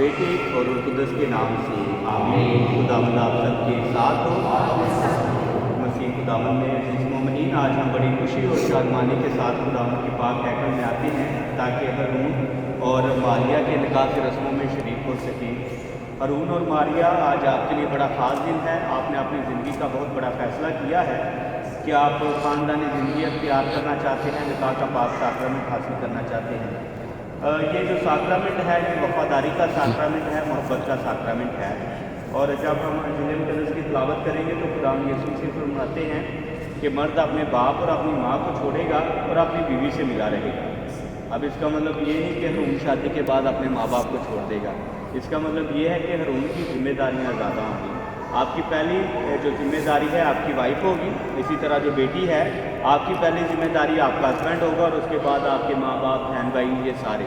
बेटे और रूह कुदस के नाम से आमीन। खुदावंद आप सबके साथ हो। मसीह खुदावंद में अज़ीज़ मोमिनीन, आज हम बड़ी खुशी और शादमानी के साथ खुदावंद की पाक हैकल में आते हैं ताकि हारून और मारिया के निकाह की रस्मों में शरीक हो सकें। हारून और मारिया, आज आपके लिए बड़ा ख़ास दिन है। आपने अपनी ज़िंदगी का बहुत बड़ा फ़ैसला किया है कि आप ख़ानदानी ज़िंदगी अख्तियार करना चाहते हैं, निकाह का पाक साक्रामेंट हासिल करना चाहते हैं। ये जो साक्रामेंट है, ये वफ़ादारी का साक्रामेंट है, मोहब्बत का साक्रामेंट है। और जब हम इंजील मुक़द्दस की तिलावत करेंगे तो खुदा यीशु मसीह फरमाते हैं कि मर्द अपने बाप और अपनी माँ को छोड़ेगा और अपनी बीवी से मिला रहेगा। अब इसका मतलब ये नहीं कि हारून शादी के बाद अपने माँ बाप को छोड़ देगा। इसका मतलब ये है कि हारून की जिम्मेदारियाँ ज़्यादा होंगी। आपकी पहली जो जिम्मेदारी है आपकी वाइफ होगी, इसी तरह जो बेटी है आपकी पहली जिम्मेदारी आपका हस्बैंड होगा, और उसके बाद आपके माँ बाप, बहन भाई, ये सारे।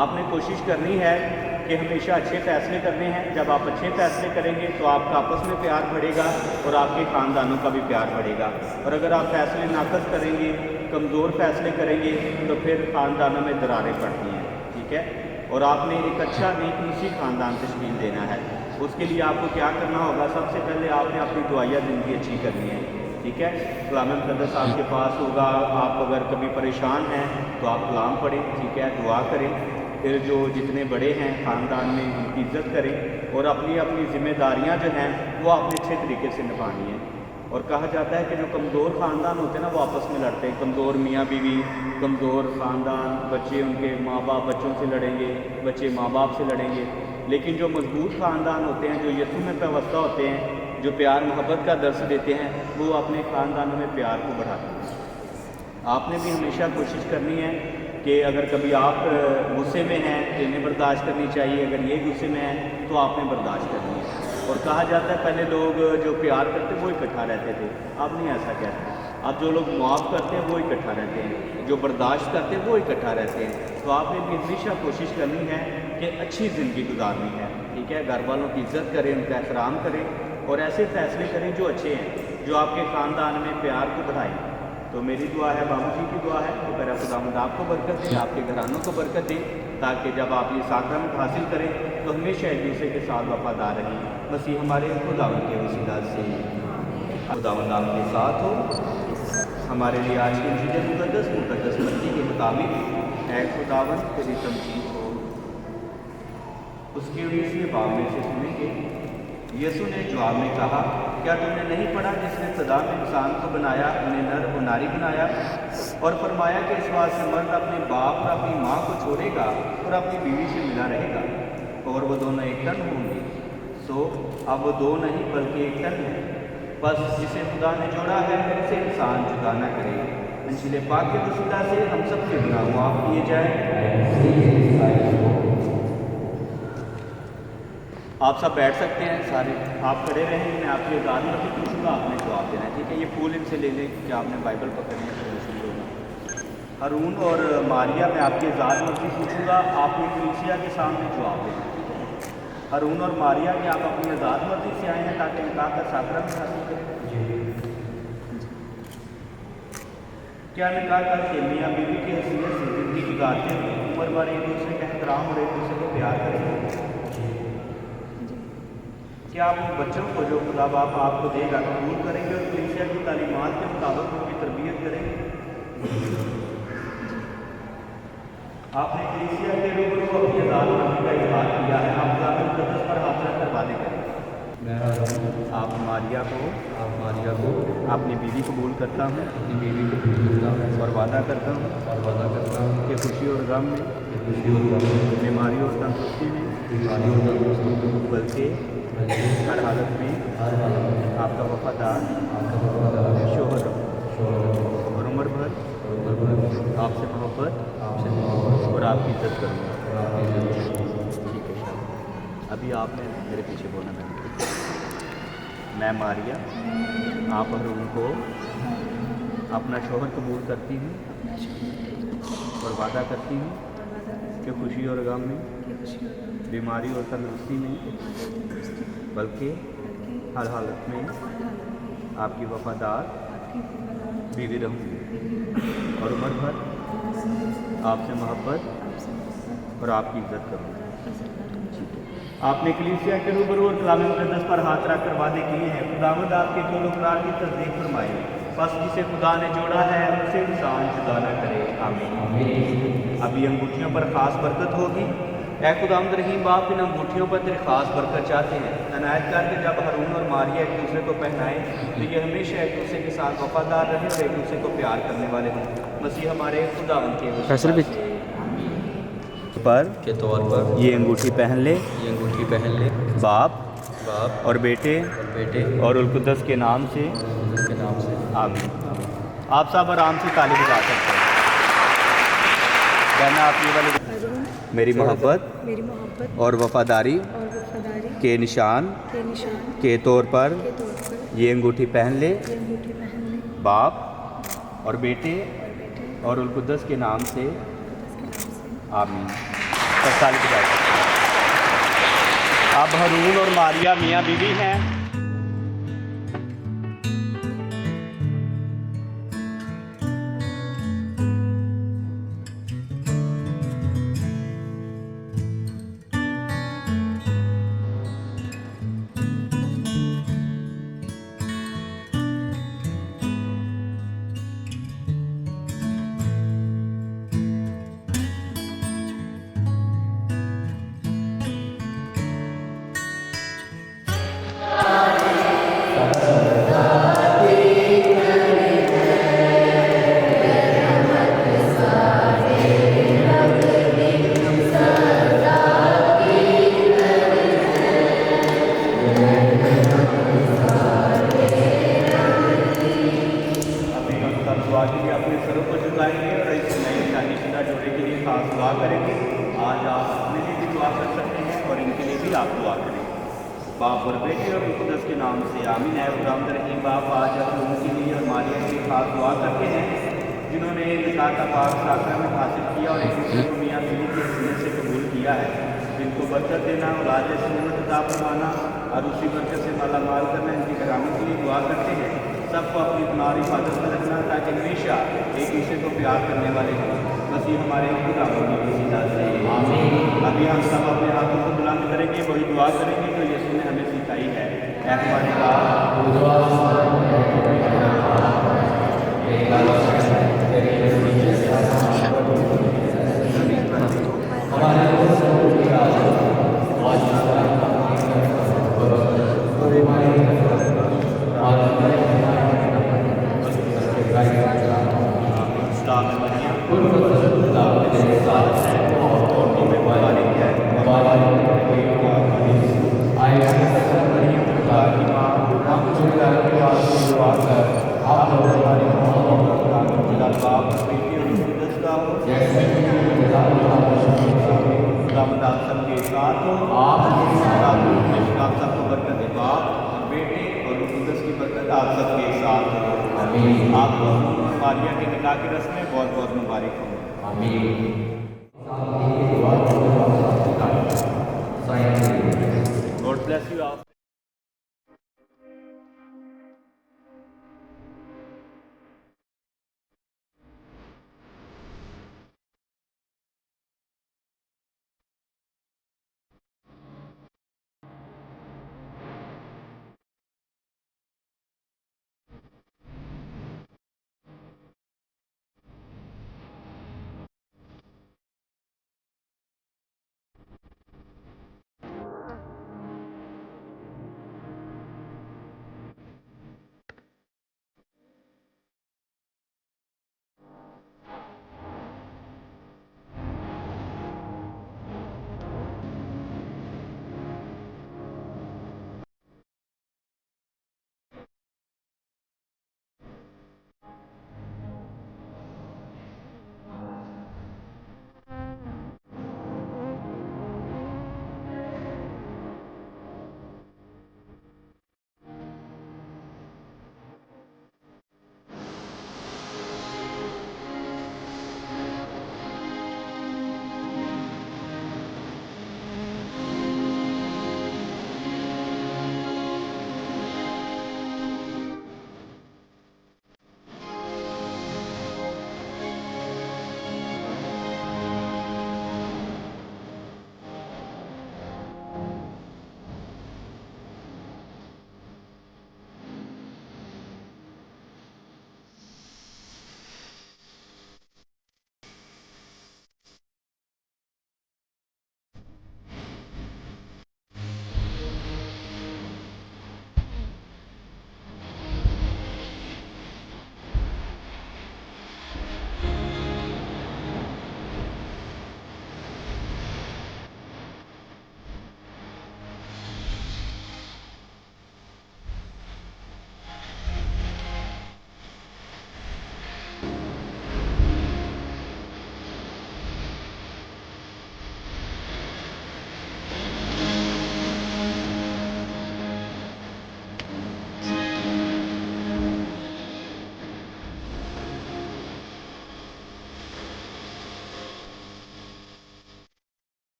आपने कोशिश करनी है कि हमेशा अच्छे फ़ैसले करने हैं। जब आप अच्छे फ़ैसले करेंगे तो आपका आपस में प्यार बढ़ेगा और आपके ख़ानदानों का भी प्यार बढ़ेगा। और अगर आप फ़ैसले नाक़स करेंगे, कमज़ोर फ़ैसले करेंगे, तो फिर ख़ानदानों में दरारें पड़ती हैं। ठीक है। और आपने एक अच्छा नेक मुसी ख़ानदान तश्कील देना है। उसके लिए आपको क्या करना होगा? सबसे पहले आपने अपनी दुआया ज़िंदगी अच्छी करनी है। ठीक है। कलाम मुक़द्दस आपके पास होगा। आप अगर कभी परेशान हैं तो आप कलाम पढ़ें, ठीक है, दुआ करें। फिर जो जितने बड़े हैं ख़ानदान में, उनकी इज़्ज़त करें और अपनी अपनी ज़िम्मेदारियाँ जो हैं वो आपने अच्छे तरीके से निभानी है। और कहा जाता है कि जो कमज़ोर ख़ानदान होते हैं ना, वो आपस में लड़ते हैं। कमज़ोर मियाँ बीवी, कमज़ोर ख़ानदान, बच्चे उनके माँ बाप बच्चों से लड़ेंगे, बच्चे माँ बाप से लड़ेंगे। लेकिन जो मजबूत ख़ानदान होते हैं, जो यीशु में पेवस्ता होते हैं, जो प्यार मोहब्बत का दर्स देते हैं, वो अपने ख़ानदानों में प्यार को बढ़ाते हैं। आपने भी हमेशा कोशिश करनी है कि अगर कभी आप गुस्से में हैं तो इन्हें बर्दाश्त करनी चाहिए, अगर ये गुस्से में हैं तो आपने बर्दाश्त करनी है। और कहा जाता है पहले लोग जो प्यार करते वो इकट्ठा रहते थे, अब नहीं ऐसा कहते। अब जो लोग माफ़ करते हैं वो इकट्ठा रहते हैं, जो बर्दाश्त करते हैं वो इकट्ठा रहते हैं। तो आपने भी हमेशा कोशिश करनी है कि अच्छी ज़िंदगी गुजारनी है। ठीक है। घर वालों की इज़्ज़त करें, उनका एहतराम करें और ऐसे फ़ैसले करें जो अच्छे हैं, जो आपके ख़ानदान में प्यार को बढ़ाएं। तो मेरी दुआ है, बाबू जी की दुआ है कि मेरा खुदावंद आपको बरकत दे, आपके घरानों को बरकत दे, ताकि जब आप ये साक्रामेंट हासिल करें तो हमेशा एक दूसरे के साथ वफादार रहें। मसीह हमारे खुदावंद के वसीला से खुदावंद आपके साथ हो। हमारे लिए आज की इंजील मुक़द्दस मत्ती के मुताबिक है खुदावंद तेरी तमजीद हो। उसके 19वें बाब में से सुनेंगे। यीशु ने जवाब में कहा, क्या तुमने नहीं पढ़ा जिसने सदा में इंसान को बनाया, उन्हें नर और नारी बनाया, और फरमाया कि इस बात से मर्द अपने बाप और अपनी माँ को छोड़ेगा और अपनी बीवी से मिला रहेगा और वो दोनों एक तन होंगे। सो अब वो दो नहीं बल्कि एक तन है। बस जिसे खुदा ने जोड़ा है उसे इंसान जुदा न करे। इंजील पाक के वसीला से हम सब के गुनाह माफ़ किए जाए। आप सब बैठ सकते हैं, सारे आप खड़े रहें। मैं आपकी आज़ाद में पूछूँगा, आपने जवाब देना है। ठीक है। ये फूल इनसे ले लें कि आपने बाइबल पकड़नी है तो शुरू होगा। हारून और मारिया, मैं आपकी आज़ाद मर्जी पूछूँगा, आपने कलीसिया के सामने जवाब देना है। ठीक है। हारून और मारिया, कि आप अपनी आज़ाद मर्जी से आए हैं ताकि निकाह का साक्रामेंट हासिल करें? क्या निकाह करके मियाँ बीवी की हैसियत से ज़िंदगी गुजारते हुए उम्र भर एक दूसरे का एहतराम और एक दूसरे को प्यार करेंगे? क्या आप उन बच्चों को जो खुदा बाप आपको देगा कबूल करेंगे और कलीसिया की तालीमात के मुताबिक उनकी तरबियत करेंगे? आपने कलीसिया के लोगों को अपनी आज़ाद मर्जी का इजहार किया है। आप कलाम मुक़द्दस पर हाथ रख कर वादे करें। आप मारिया को अपनी बीवी कबूल करता हूँ, अपनी बीवी को कबूल करता हूँ और वादा करता हूँ कि खुशी और गम में, बीमारी और तंदुरुस्ती में, बल्कि हर हालत में आपका वफादार शोहर और उम्र भर आपसे मोहब्बत और आपकी इज़्ज़त करूँगा। ठीक है शाबाश। अभी आपने मेरे पीछे बोलना है। मैं मारिया, आप हारून को अपना शोहर कबूल करती हूँ और वादा करती हूँ कि खुशी और गम में, बीमारी और तंदुरुस्ती में, बल्कि हर हालत में आपकी वफादार बीवी रहूँगी और उम्र भर आपसे मोहब्बत और आपकी इज़्ज़त करूँगी। आपने कलीसिया के रूबरू और कलाम मुक़द्दस पर हाथ रख कर वादे किए हैं। खुदावंद आपके कौल व करार की तस्दीक फरमाए। बस जिसे खुदा ने जोड़ा है उसे इंसान जुदा न करे। आमीन। अभी अंगूठियों पर ख़ास बरकत होगी। ऐ खुदावंद रहीम बाप, इन अंगूठियों पर तेरी ख़ास बरकत चाहते हैं। अनायत करके जब हारून और मारिया एक दूसरे को पहनाएं तो ये हमेशा एक दूसरे के साथ वफादार रहे और एक दूसरे को प्यार करने वाले हों। मसीह हमारे खुदावंद के वसीले से पर के तौर पर ये अंगूठी पहन ले, ये अंगूठी पहन ले। बाप और बेटे और उल-कुद्दस के नाम से, के नाम से। आमीन। आप सब आराम से ताली बजा सकते हैं। कहना आप ये वाली मेरी मोहब्बत और वफादारी के निशान के तौर पर ये अंगूठी पहन ले, बाप और बेटे और उल-कुद्दस के नाम से, आमीन। सब ताली बजा सकते हैं। अब हारून और मारिया मियाँ बीवी हैं। अपने सरों को झुकाएंगे और इस नई शादीशुदा जोड़े के लिए खास दुआ करेंगे। आज आप अपने लिए भी दुआ कर सकते हैं और इनके लिए भी आप दुआ करें। बाप और बेटे और मुक़द्दस के नाम से, आमीन। है खुदावंद रहीम बाप, आज हम लोगों के लिए और मारिया के लिए खास दुआ करते हैं जिन्होंने निकाह का पाक साक्रामेंट हासिल किया और एक दूसरे को मियाँ बीवी के सीने से कबूल किया है। जिनको बरकत देना, औलाद से हिम्मत अता फरमाना और उसी बरकत से माला माल करना, इनकी करामत के लिए दुआ करते हैं। सबको अपनी तुम्हारी हिफाजत में रखना ताकि हमेशा एक दूसरे को प्यार करने वाले हों। मसीह हमारे खुदा की वसीला से, आमीन। अभी हम सब अपने हाथों को बुलंद करेंगे, वही दुआ करेंगे जो यीशु ने हमें सिखाई है। ऐ हमारे सबके साथ हो, आप सबको बरकत दे। बाप और बेटे और मुक़द्दस की बरकत आप सबके साथ हो। आमीन। आपको मारिया के निकाह की रस्में बहुत बहुत मुबारक हो। आमीन। गॉड ब्लेस यू आप।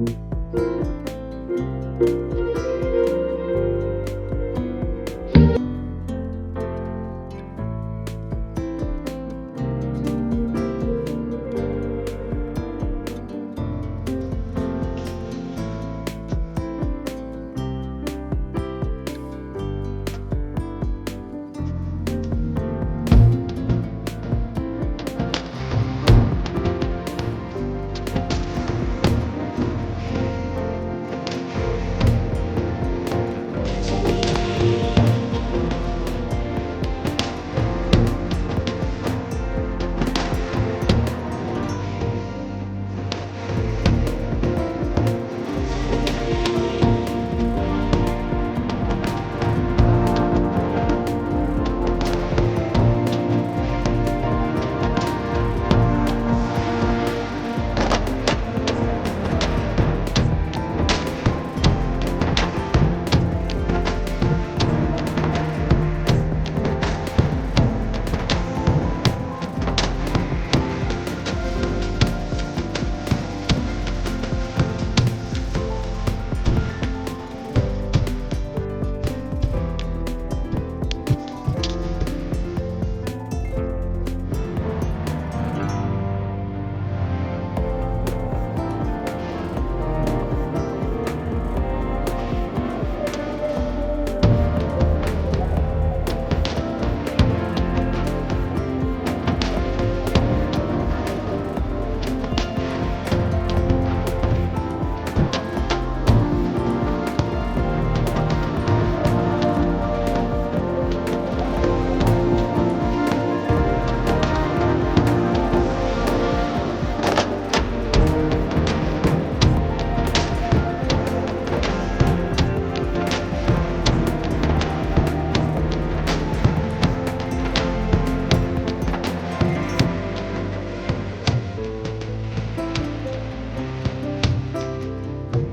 हैं।